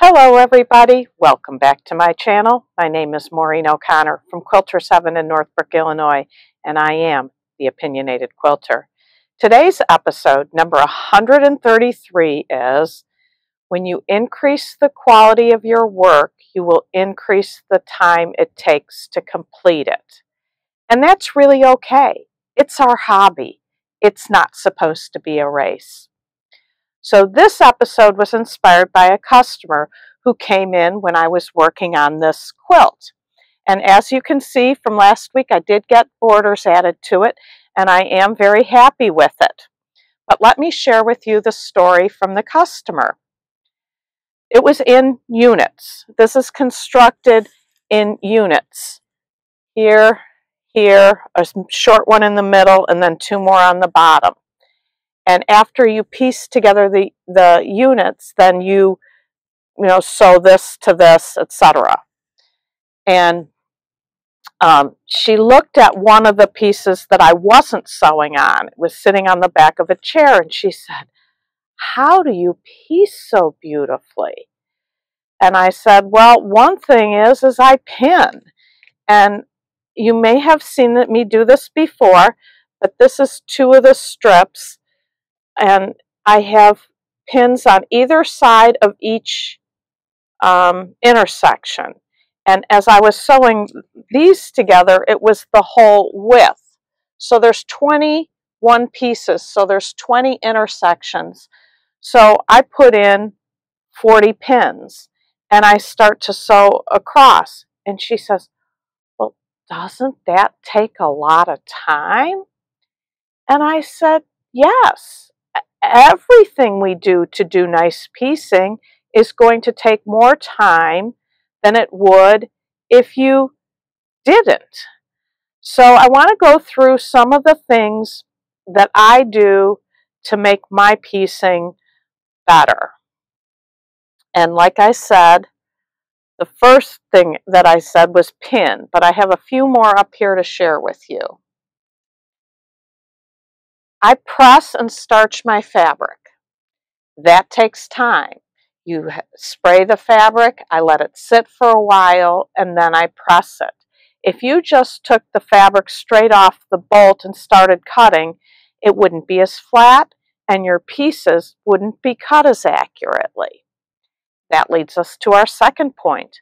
Hello everybody, welcome back to my channel. My name is Maureen O'Connor from Quilter 7 in Northbrook, Illinois, and I am the Opinionated Quilter. Today's episode, number 133, is when you increase the quality of your work, you will increase the time it takes to complete it. And that's really okay. It's our hobby. It's not supposed to be a race. So this episode was inspired by a customer who came in when I was working on this quilt. And as you can see from last week, I did get borders added to it, and I am very happy with it. But let me share with you the story from the customer. It was in units. This is constructed in units. Here, a short one in the middle, and then two more on the bottom. And after you piece together the units, then you sew this to this, etc. And she looked at one of the pieces that I wasn't sewing on. It was sitting on the back of a chair, and she said, "How do you piece so beautifully?" And I said, "Well, one thing is I pin. And you may have seen me do this before, but this is two of the strips. And I have pins on either side of each intersection. And as I was sewing these together, it was the whole width. So there's 21 pieces, so there's 20 intersections. So I put in 40 pins, and I start to sew across. And she says, "Well, doesn't that take a lot of time?" And I said, "Yes. Everything we do to do nice piecing is going to take more time than it would if you didn't." So I want to go through some of the things that I do to make my piecing better. And like I said, the first thing that I said was pin, but I have a few more up here to share with you. I press and starch my fabric. That takes time. You spray the fabric, I let it sit for a while, and then I press it. If you just took the fabric straight off the bolt and started cutting, it wouldn't be as flat, and your pieces wouldn't be cut as accurately. That leads us to our second point.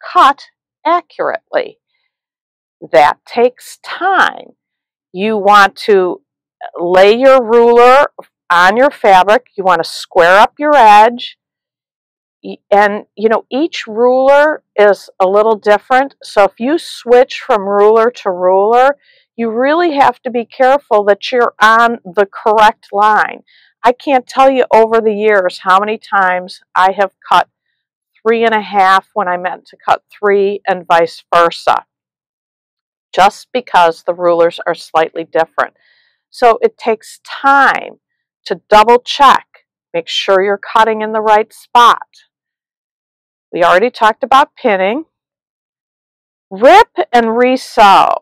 Cut accurately. That takes time. You want to lay your ruler on your fabric. You want to square up your edge. And, each ruler is a little different. So if you switch from ruler to ruler, you really have to be careful that you're on the correct line. I can't tell you over the years how many times I have cut 3.5 when I meant to cut 3 and vice versa, just because the rulers are slightly different. So it takes time to double check. Make sure you're cutting in the right spot. We already talked about pinning. Rip and resew.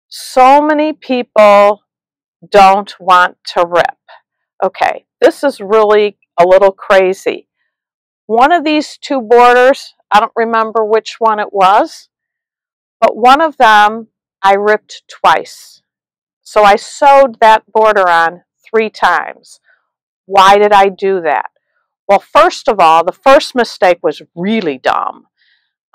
So many people don't want to rip. Okay, this is really a little crazy. One of these two borders, I don't remember which one it was, but one of them I ripped twice. So I sewed that border on 3 times. Why did I do that? Well, first of all, the first mistake was really dumb.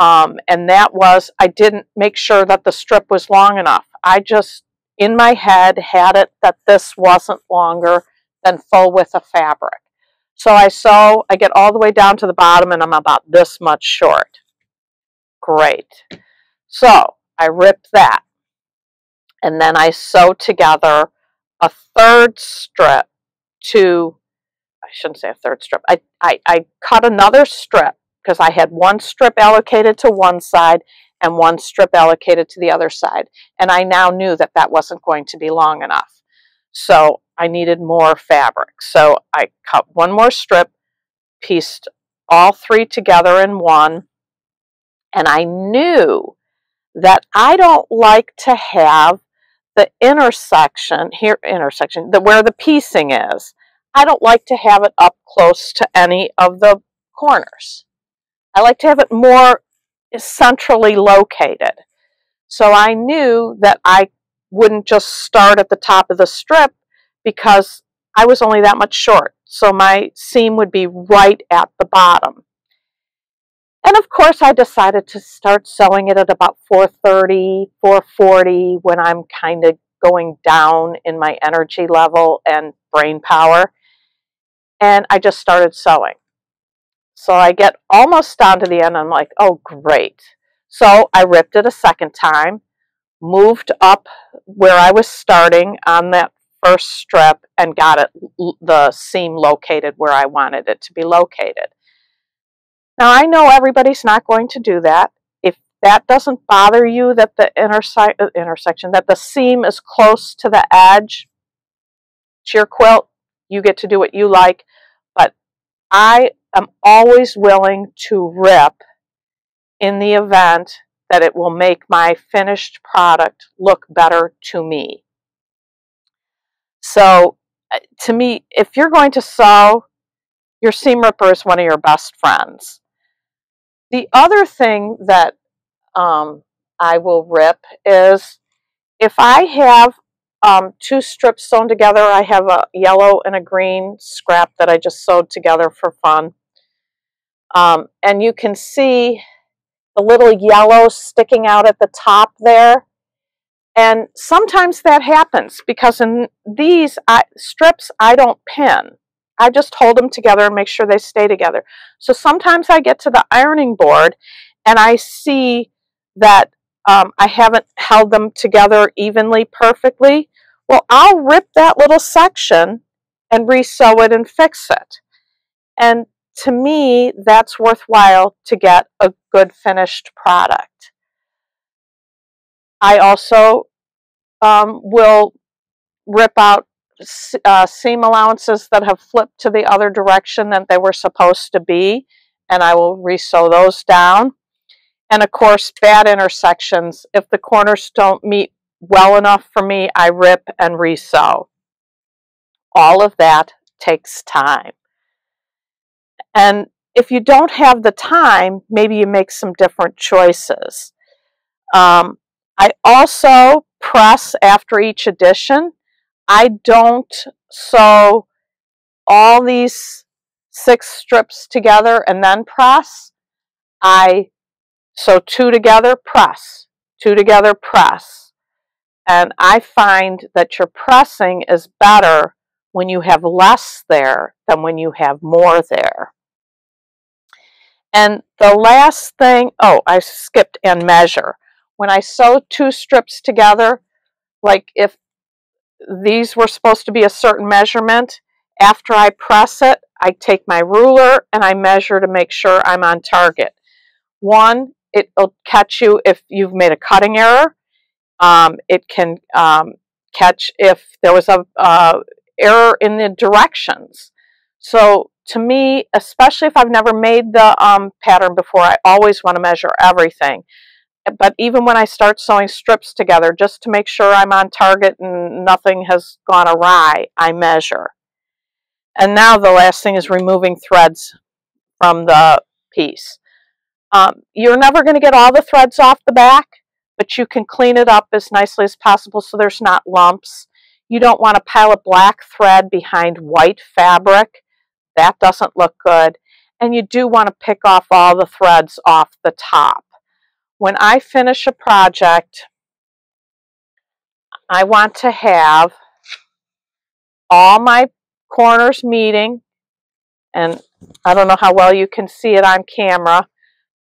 And that was I didn't make sure that the strip was long enough. I just, in my head, had it that this wasn't longer than full width of fabric. So I sew, I get all the way down to the bottom, and I'm about this much short. Great. So I ripped that. And then I sew together a third strip to, I shouldn't say a third strip, I cut another strip because I had one strip allocated to one side and one strip allocated to the other side. And I now knew that that wasn't going to be long enough. So I needed more fabric. So I cut one more strip, pieced all 3 together in one, and I knew that I don't like to have the intersection, where the piecing is, I don't like to have it up close to any of the corners. I like to have it more centrally located. So I knew that I wouldn't just start at the top of the strip because I was only that much short. So my seam would be right at the bottom. And of course I decided to start sewing it at about 4:30, 4:40 when I'm kind of going down in my energy level and brain power. And I just started sewing. So I get almost down to the end and I'm like, oh great. So I ripped it a second time, moved up where I was starting on that first strip and got it, the seam located where I wanted it to be located. Now I know everybody's not going to do that. If that doesn't bother you that the intersection, that the seam is close to the edge to your quilt, you get to do what you like. But I am always willing to rip in the event that it will make my finished product look better to me. So to me, if you're going to sew, your seam ripper is one of your best friends. The other thing that I will rip is if I have two strips sewn together. I have a yellow and a green scrap that I just sewed together for fun. And you can see the little yellow sticking out at the top there. And sometimes that happens because in these strips, I don't pin. I just hold them together and make sure they stay together. So sometimes I get to the ironing board and I see that I haven't held them together evenly perfectly. Well, I'll rip that little section and re-sew it and fix it. And to me, that's worthwhile to get a good finished product. I also will rip out seam allowances that have flipped to the other direction that they were supposed to be, and I will re-sew those down. And of course, bad intersections. If the corners don't meet well enough for me, I rip and re-sew. All of that takes time. And if you don't have the time, maybe you make some different choices. I also press after each edition. I don't sew all these 6 strips together and then press. I sew 2 together, press, 2 together, press. And I find that your pressing is better when you have less there than when you have more there. And the last thing, oh, I skipped and measure. When I sew 2 strips together, like if these were supposed to be a certain measurement, after I press it, I take my ruler and I measure to make sure I'm on target. One, it'll catch you if you've made a cutting error. It can catch if there was a error in the directions. So to me, especially if I've never made the pattern before, I always want to measure everything. But even when I start sewing strips together, just to make sure I'm on target and nothing has gone awry, I measure. And now the last thing is removing threads from the piece. You're never going to get all the threads off the back, but you can clean it up as nicely as possible so there's not lumps. You don't want a pile of black thread behind white fabric. That doesn't look good. And you do want to pick off all the threads off the top. When I finish a project, I want to have all my corners meeting, and I don't know how well you can see it on camera,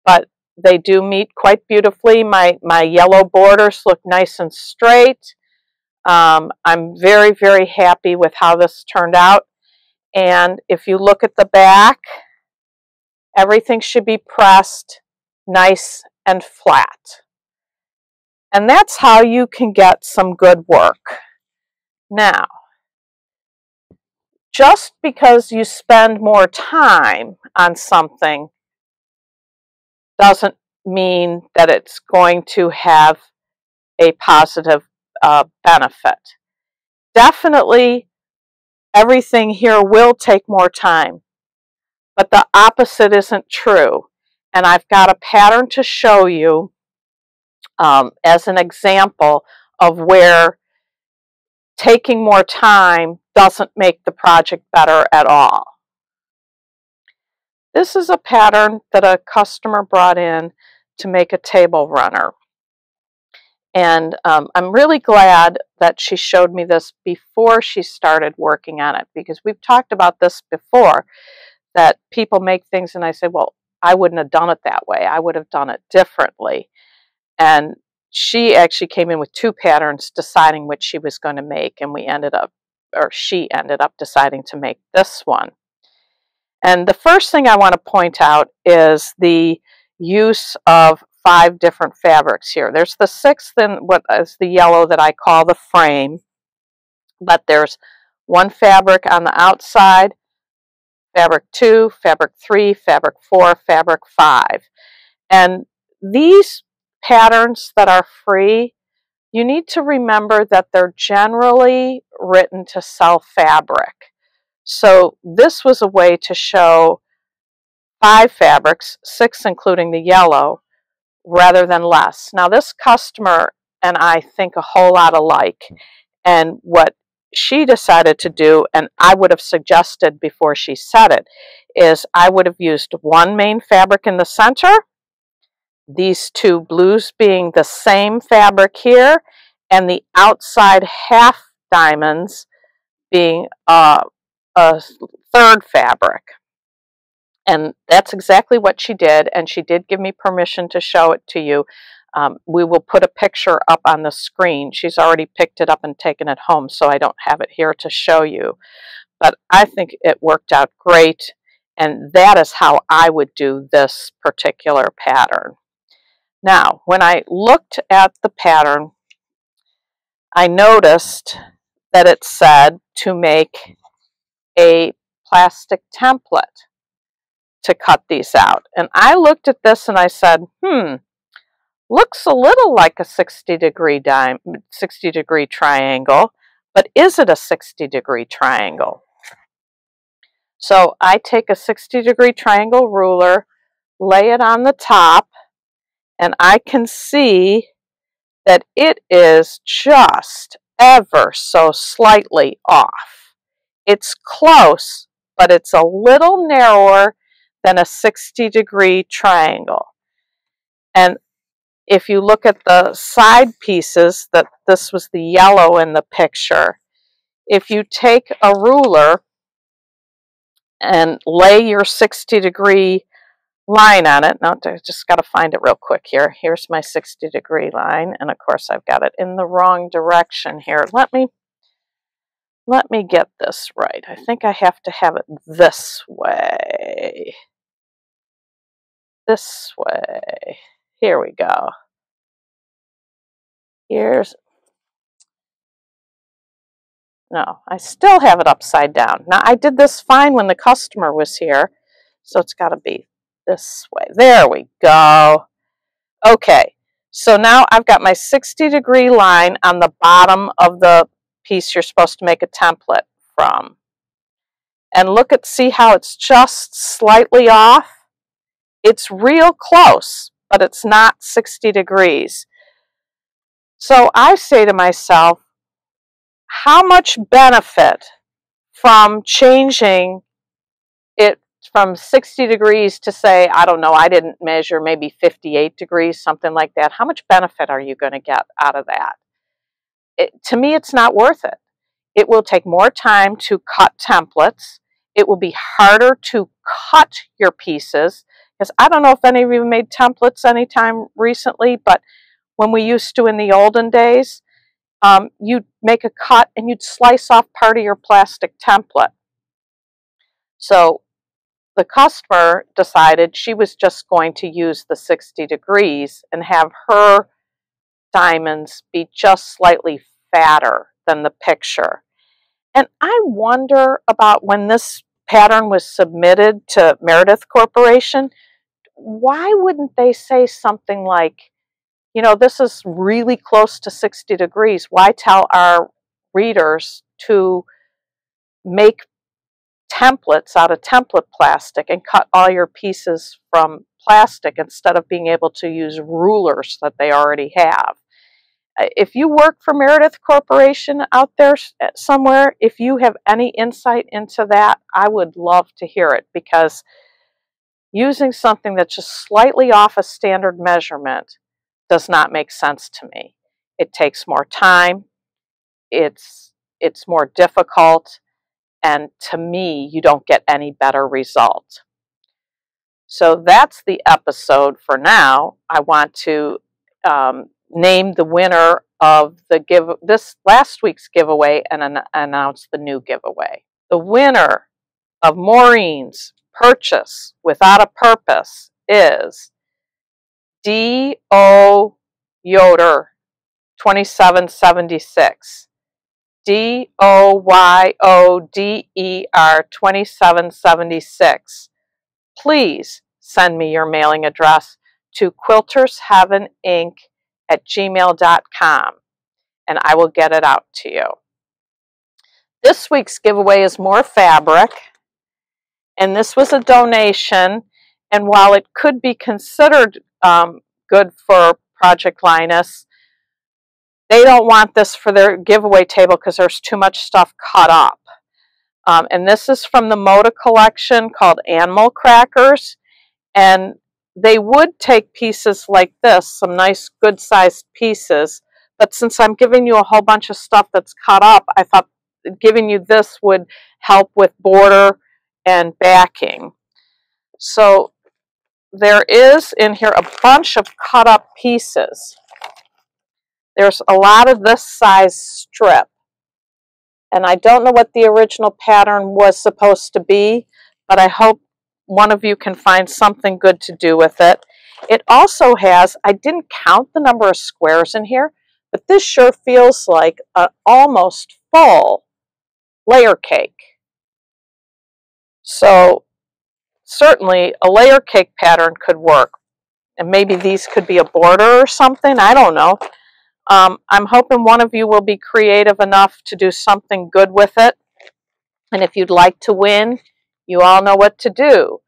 but they do meet quite beautifully. My yellow borders look nice and straight. I'm very, very happy with how this turned out. And if you look at the back, everything should be pressed nice and flat. And that's how you can get some good work. Now, just because you spend more time on something doesn't mean that it's going to have a positive benefit. Definitely, everything here will take more time, but the opposite isn't true. And I've got a pattern to show you as an example of where taking more time doesn't make the project better at all. This is a pattern that a customer brought in to make a table runner. And I'm really glad that she showed me this before she started working on it, because we've talked about this before, that people make things and I say, well, I wouldn't have done it that way. I would have done it differently. And she actually came in with two patterns deciding which she was going to make, and she ended up deciding to make this one. And the first thing I want to point out is the use of 5 different fabrics here. There's the 6th in what is the yellow that I call the frame, but there's 1 fabric on the outside, fabric 2, fabric 3, fabric 4, fabric 5. And these patterns that are free, you need to remember that they're generally written to sell fabric. So this was a way to show 5 fabrics, 6 including the yellow, rather than less. Now this customer and I think a whole lot alike, and what she decided to do, and I would have suggested before she said it, is I would have used 1 main fabric in the center, these 2 blues being the same fabric here, and the outside half diamonds being a 3rd fabric. And that's exactly what she did, and she did give me permission to show it to you. We will put a picture up on the screen. She's already picked it up and taken it home, so I don't have it here to show you. But I think it worked out great, and that is how I would do this particular pattern. Now, when I looked at the pattern, I noticed that it said to make a plastic template to cut these out. And I looked at this and I said, looks a little like a 60-degree triangle, but is it a 60-degree triangle? So I take a 60-degree triangle ruler, lay it on the top, and I can see that it is just ever so slightly off. It's close, but it's a little narrower than a 60-degree triangle. And if you look at the side pieces, that this was the yellow in the picture, if you take a ruler and lay your 60-degree line on it, now I just got to find it real quick here. Here's my 60-degree line, and of course I've got it in the wrong direction here. Let me get this right. I think I have to have it this way. This way. Here we go. No, I still have it upside down. Now, I did this fine when the customer was here, so it's got to be this way. There we go. Okay, so now I've got my 60-degree line on the bottom of the piece you're supposed to make a template from. And see how it's just slightly off? It's real close, but it's not 60 degrees. So I say to myself, how much benefit from changing it from 60 degrees to, say, I don't know, I didn't measure, maybe 58 degrees, something like that. How much benefit are you going to get out of that? To me, it's not worth it. It will take more time to cut templates. It will be harder to cut your pieces, because I don't know if any of you made templates anytime recently, but when we used to in the olden days, you'd make a cut and you'd slice off part of your plastic template. So the customer decided she was just going to use the 60 degrees and have her diamonds be just slightly fatter than the picture. And I wonder about when this pattern was submitted to Meredith Corporation, why wouldn't they say something like, you know, this is really close to 60 degrees. Why tell our readers to make templates out of template plastic and cut all your pieces from plastic instead of being able to use rulers that they already have. If you work for Meredith Corporation out there somewhere, if you have any insight into that, I would love to hear it, because using something that's just slightly off a standard measurement does not make sense to me. It takes more time, it's more difficult, and to me, you don't get any better result. So that's the episode for now. I want to name the winner of this last week's giveaway and announce the new giveaway. The winner of Maureen's purchase without a purpose is D.O. Yoder 2776. DOYODER 2776. Please send me your mailing address to quiltersheaveninc@gmail.com and I will get it out to you. This week's giveaway is more fabric, and this was a donation, and while it could be considered good for Project Linus, they don't want this for their giveaway table because there's too much stuff cut up. And this is from the Moda collection called Animal Crackers, and they would take pieces like this, some nice good sized pieces, but since I'm giving you a whole bunch of stuff that's cut up, I thought giving you this would help with border and backing. So there is in here a bunch of cut up pieces. There's a lot of this size strip, and I don't know what the original pattern was supposed to be, but I hope one of you can find something good to do with it. It also has, I didn't count the number of squares in here, but this sure feels like an almost full layer cake. So certainly a layer cake pattern could work, and maybe these could be a border or something, I don't know. I'm hoping one of you will be creative enough to do something good with it. And if you'd like to win, you all know what to do.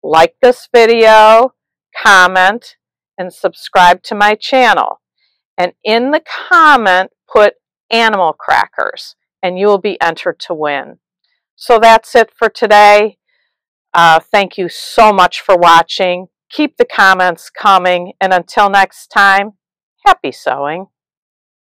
Like this video, comment, and subscribe to my channel. And in the comment, put Animal Crackers, and you will be entered to win. So that's it for today. Thank you so much for watching. Keep the comments coming, and until next time, happy sewing.